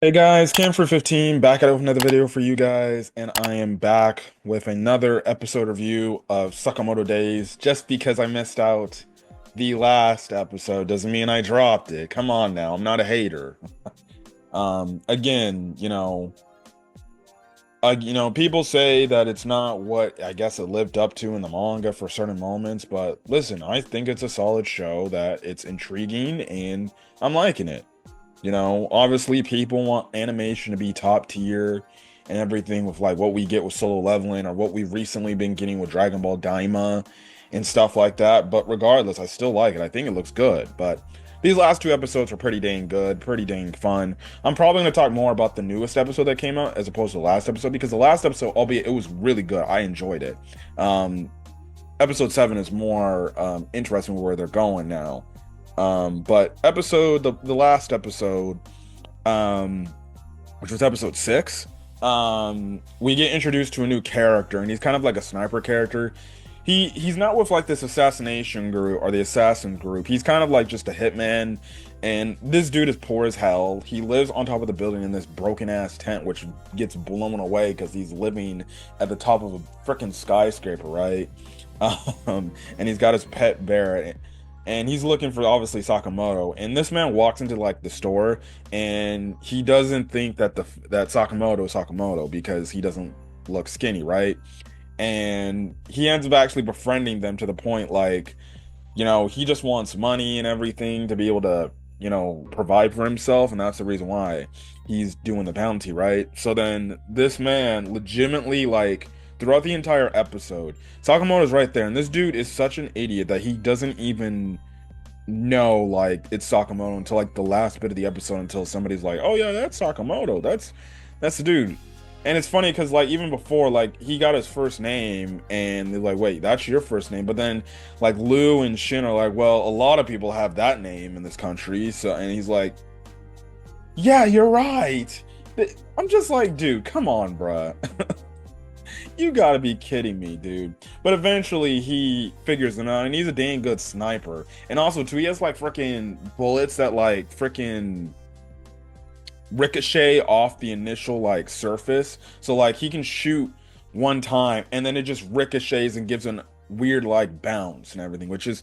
Hey guys, Cam for 15 back at it with another video for you guys, and I am back with another episode review of Sakamoto Days. Just because I missed out the last episode doesn't mean I dropped it. Come on now, I'm not a hater. Again, people say that it's not what I guess it lived up to in the manga for certain moments, but listen, I think it's a solid show, that it's intriguing and I'm liking it. Obviously people want animation to be top tier and everything with like what we get with Solo Leveling or what we've recently been getting with Dragon Ball Daima and stuff like that. But regardless, I still like it. I think it looks good. But these last two episodes were pretty dang good, pretty dang fun. I'm probably going to talk more about the newest episode that came out as opposed to the last episode, because the last episode, albeit it was really good, I enjoyed it. Um, Episode 7 is more interesting where they're going now. But the last episode, um, which was episode 6, we get introduced to a new character, and he's kind of like a sniper character. He's not with like this assassination group or the assassin group. He's kind of like just a hitman, and this dude is poor as hell. He lives on top of the building in this broken ass tent, which gets blown away because he's living at the top of a freaking skyscraper, right? And he's got his pet bear, and he's looking for obviously Sakamoto. And this man walks into like the store, and he doesn't think that that Sakamoto is Sakamoto because he doesn't look skinny, right? And he ends up actually befriending them to the point like, he just wants money and everything to be able to, provide for himself, and that's the reason why he's doing the bounty, right? So then this man legitimately, like, throughout the entire episode, Sakamoto's right there, and this dude is such an idiot that he doesn't even know like it's Sakamoto until like the last bit of the episode, until somebody's like, "Oh yeah, that's Sakamoto. That's the dude." And it's funny because like even before, like he got his first name and they're like, "Wait, that's your first name?" But then like Lou and Shin are like, "Well, a lot of people have that name in this country." So and he's like, "Yeah, you're right." I'm just like, dude, come on, bruh. You gotta be kidding me, dude. But eventually he figures it out, and he's a dang good sniper. And also, too, he has like freaking bullets that like freaking ricochet off the initial like surface. So like he can shoot one time and then it just ricochets and gives an weird like bounce and everything, which is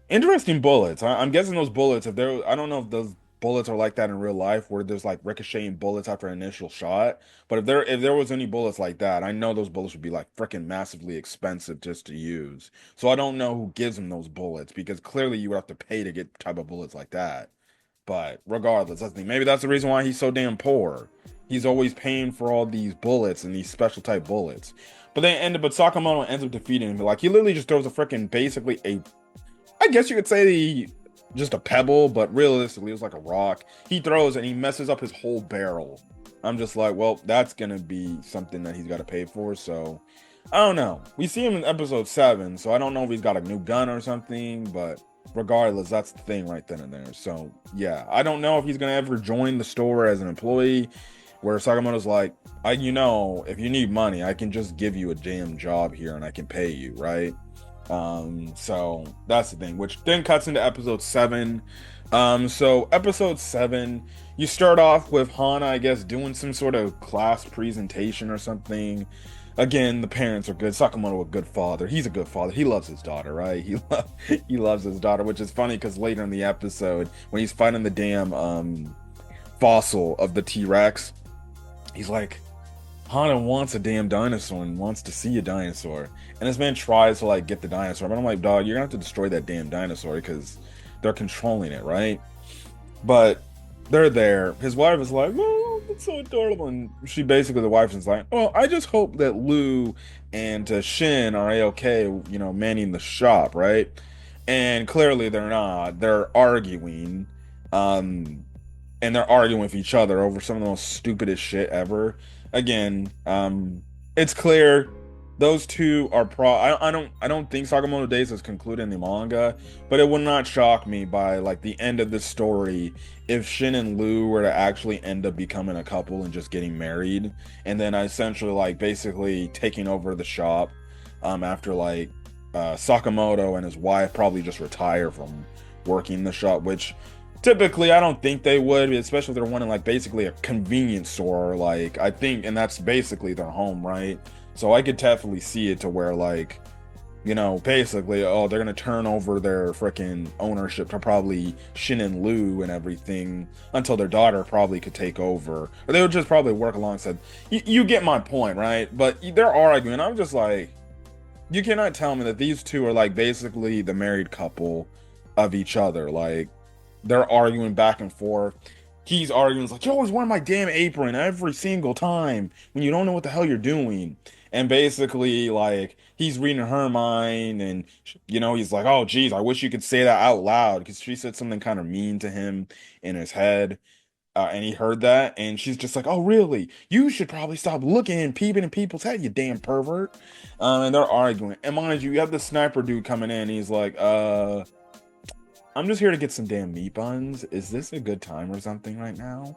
interesting bullets. I'm guessing those bullets, if they're, I don't know if those bullets are like that in real life, where there's like ricocheting bullets after an initial shot. But if there was any bullets like that, I know those bullets would be like freaking massively expensive just to use. So I don't know who gives them those bullets, because clearly you would have to pay to get type of bullets like that. But regardless, I think maybe that's the reason why he's so damn poor. He's always paying for all these bullets and these special type bullets. But Sakamoto ends up defeating him. Like he literally just throws a freaking basically a, I guess you could say just a pebble, but realistically it was like a rock. He throws and he messes up his whole barrel. I'm just like, well, that's gonna be something that he's got to pay for. So I don't know. We see him in episode 7, so I don't know if he's got a new gun or something, but regardless, that's the thing right then and there. So yeah, I don't know if he's gonna ever join the store as an employee, where Sakamoto's like, if you need money, I can just give you a damn job here and I can pay you, right? So that's the thing, which then cuts into episode 7. So episode 7, you start off with Hana, I guess, doing some sort of class presentation or something. Again, the parents are good. Sakamoto, a good father. He's a good father. He loves his daughter, right? He loves his daughter, which is funny because later in the episode, when he's fighting the damn fossil of the T-Rex, he's like, Hana wants a damn dinosaur and wants to see a dinosaur. And this man tries to like get the dinosaur, but I'm like, dog, you're gonna have to destroy that damn dinosaur because they're controlling it, right? But they're there. His wife is like, "Oh, it's so adorable," and the wife is like, "Well, I just hope that Lou and Shin are okay, manning the shop, right?" And clearly they're not. They're arguing, um, and they're arguing with each other over some of the most stupidest shit ever. Again, it's clear those two are I don't think Sakamoto Days is concluded in the manga, but it would not shock me by like the end of this story if Shin and Lou were to actually end up becoming a couple and just getting married, and then essentially like basically taking over the shop, after like Sakamoto and his wife probably just retire from working the shop, which Typically, I don't think they would, especially if they're wanting like basically a convenience store. Like I think, and that's basically their home, right? So I could definitely see it to where like, basically, oh, they're gonna turn over their freaking ownership to probably Shin and Lu and everything until their daughter probably could take over, or they would just probably work alongside. You get my point, right? But they're arguing. I'm just like, you cannot tell me that these two are like basically the married couple of each other. Like they're arguing back and forth. He's arguing, it's like, you always wear my damn apron every single time when you don't know what the hell you're doing. And basically, like, he's reading her mind, and he's like, oh, geez, I wish you could say that out loud because she said something kind of mean to him in his head. And he heard that, and she's just like, "Oh, really? You should probably stop looking and peeping in people's head, you damn pervert." And they're arguing. And mind you, you have the sniper dude coming in. He's like, I'm just here to get some damn meat buns. Is this a good time or something right now?"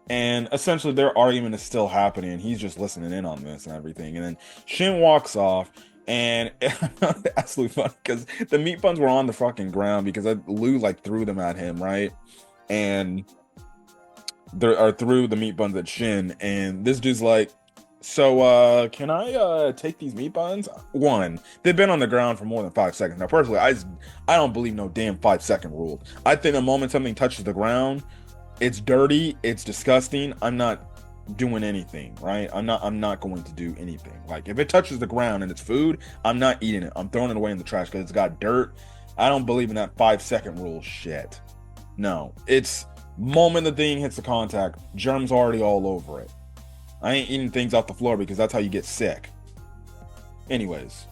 And essentially, their argument is still happening. And he's just listening in on this and everything. And then Shin walks off, and it's absolutely funny because the meat buns were on the fucking ground because Lou like threw them at him, right? And there are through the meat buns at Shin, and this dude's like, so can I take these meat buns? One, they've been on the ground for more than 5 seconds. Now personally, I don't believe no damn 5 second rule. I think the moment something touches the ground, it's dirty, it's disgusting. I'm not doing anything, right? I'm not going to do anything. Like if it touches the ground and it's food, I'm not eating it. I'm throwing it away in the trash because it's got dirt. I don't believe in that 5 second rule shit. No, it's moment the thing hits the contact, germs already all over it. I ain't eating things off the floor because that's how you get sick. Anyways,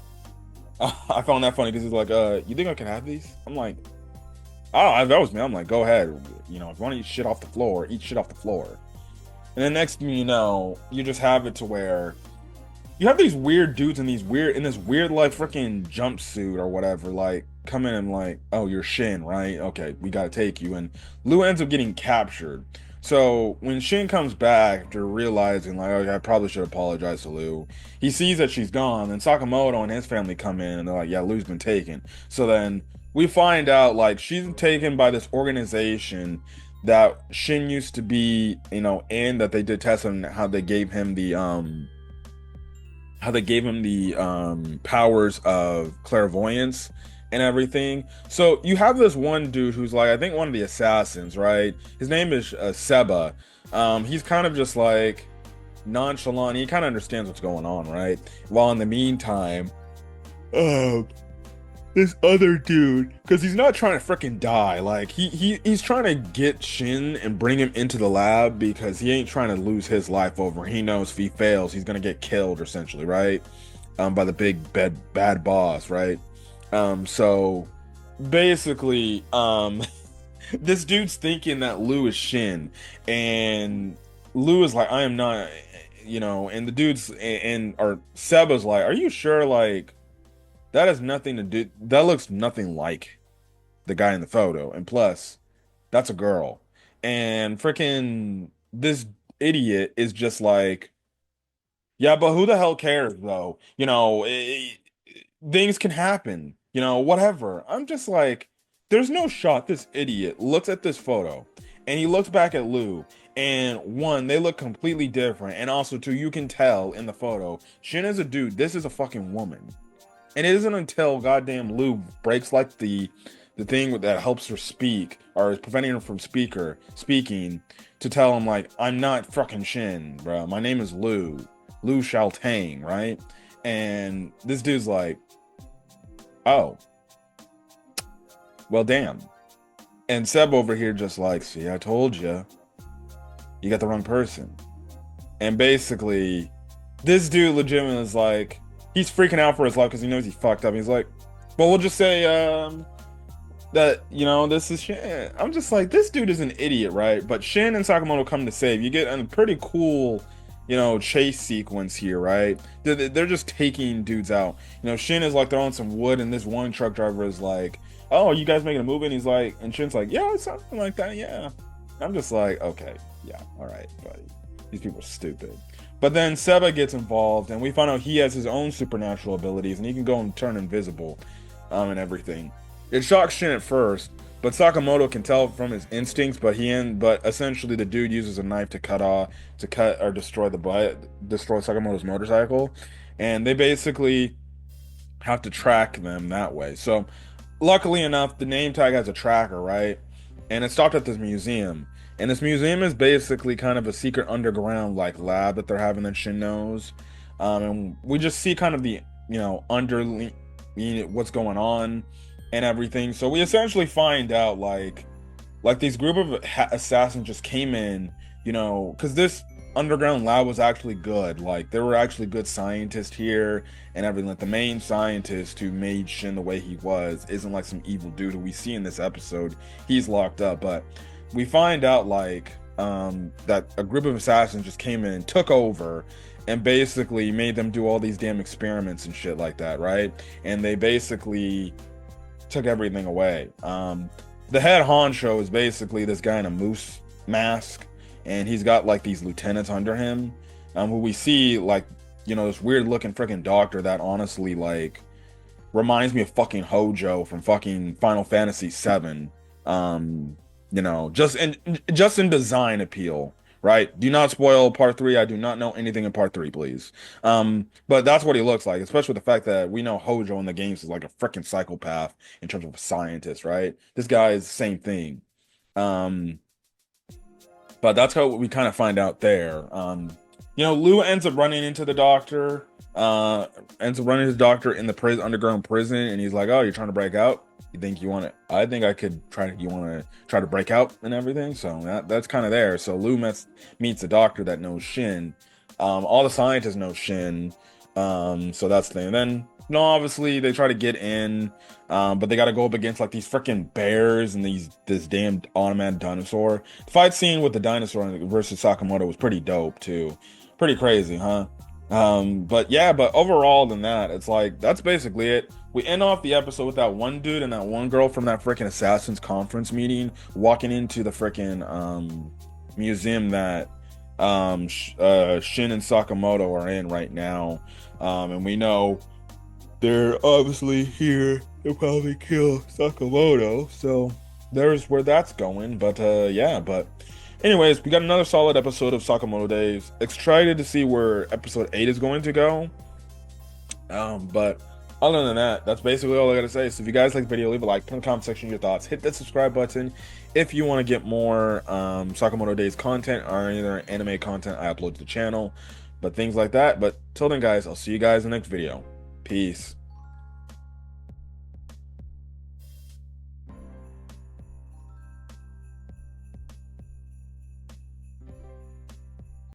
I found that funny because he's like, you think I can have these? I'm like, oh, if that was me, I'm like, go ahead. If you want to eat shit off the floor, eat shit off the floor. And then next thing you know, you just have it to where you have these weird dudes in this weird like freaking jumpsuit or whatever, like come in and like, oh, you're Shin, right? Okay, we gotta take you. And Lou ends up getting captured. So when Shin comes back after realizing like, okay, I probably should apologize to Lou, he sees that she's gone. And Sakamoto and his family come in and they're like, yeah, Lou's been taken. So then we find out like she's taken by this organization that Shin used to be, in, that they did test him, how they gave him the powers of clairvoyance and everything. So you have this one dude who's like, I think one of the assassins, right? His name is Seba. He's kind of just like nonchalant. He kind of understands what's going on, right? While in the meantime, this other dude, because he's not trying to freaking die, like he's trying to get Shin and bring him into the lab because he ain't trying to lose his life over. He knows if he fails, he's gonna get killed essentially, right? By the big bad boss, right? So basically, this dude's thinking that Lou is Shin, and Lou is like, I am not, and the dude's or Seba's like, are you sure? Like, that has nothing to do. That looks nothing like the guy in the photo. And plus, that's a girl. And freaking this idiot is just like, yeah, but who the hell cares though? Things can happen, whatever. I'm just like, there's no shot. This idiot looks at this photo and he looks back at Lou. And one, they look completely different. And also, two, you can tell in the photo, Shin is a dude. This is a fucking woman. And it isn't until goddamn Lou breaks like the thing that helps her speak or is preventing her from speaking to tell him like, I'm not fucking Shin, bro. My name is Lou Xiaotang, right? And this dude's like, oh, well, damn. And Seb over here just like, see, I told you, you got the wrong person. And basically, this dude legitimately is like, he's freaking out for his life because he knows he fucked up. He's like, well, we'll just say that, this is Shin. I'm just like, this dude is an idiot, right? But Shin and Sakamoto come to save. You get a pretty cool, chase sequence here, right? They're just taking dudes out. Shin is like throwing some wood, and this one truck driver is like, oh, are you guys making a movie? And he's like, and Shin's like, yeah, something like that, yeah. I'm just like, okay, yeah, all right, buddy. These people are stupid. But then Seba gets involved, and we find out he has his own supernatural abilities, and he can go and turn invisible, and everything. It shocks Shin at first, but Sakamoto can tell from his instincts. But essentially, the dude uses a knife to cut or destroy Sakamoto's motorcycle, and they basically have to track them that way. So, luckily enough, the name tag has a tracker, right? And it stopped at this museum. And this museum is basically kind of a secret underground like lab that they're having that Shin knows. And we just see kind of the, under what's going on and everything. So we essentially find out like these group of assassins just came in, because this underground lab was actually good. Like there were actually good scientists here and everything. Like the main scientist who made Shin the way he was isn't like some evil dude who we see in this episode. He's locked up, but we find out that a group of assassins just came in and took over and basically made them do all these damn experiments and shit like that, right? And they basically took everything away. The head honcho is basically this guy in a moose mask, and he's got like these lieutenants under him, who we see like, this weird looking freaking doctor that honestly like reminds me of fucking Hojo from fucking Final Fantasy VII. Just in design appeal, right? Do not spoil part three. I do not know anything in part three, please. But that's what he looks like, especially with the fact that we know Hojo in the games is like a freaking psychopath in terms of a scientist, right? This guy is the same thing. But that's how we kind of find out there. Lou ends up running into the doctor, ends up running into the doctor in the underground prison, and he's like, "Oh, you're trying to break out? You think you want to? I think I could try to. You want to try to break out and everything?" So that's kind of there. So Lou meets a doctor that knows Shin. All the scientists know Shin. So that's the thing. And then, obviously they try to get in, but they got to go up against like these freaking bears and this damn automated dinosaur. The fight scene with the dinosaur versus Sakamoto was pretty dope too. Pretty crazy, huh? But overall than that, it's like that's basically it. We end off the episode with that one dude and that one girl from that freaking Assassin's Conference meeting walking into the freaking museum that Shin and Sakamoto are in right now. And we know they're obviously here to probably kill Sakamoto. So there's where that's going. But anyways, we got another solid episode of Sakamoto Days. Excited to see where episode 8 is going to go. But other than that, that's basically all I gotta say. So if you guys like the video, leave a like, put in the comment section your thoughts, hit that subscribe button if you want to get more Sakamoto Days content or any other anime content I upload to the channel, but things like that. But till then, guys, I'll see you guys in the next video. Peace.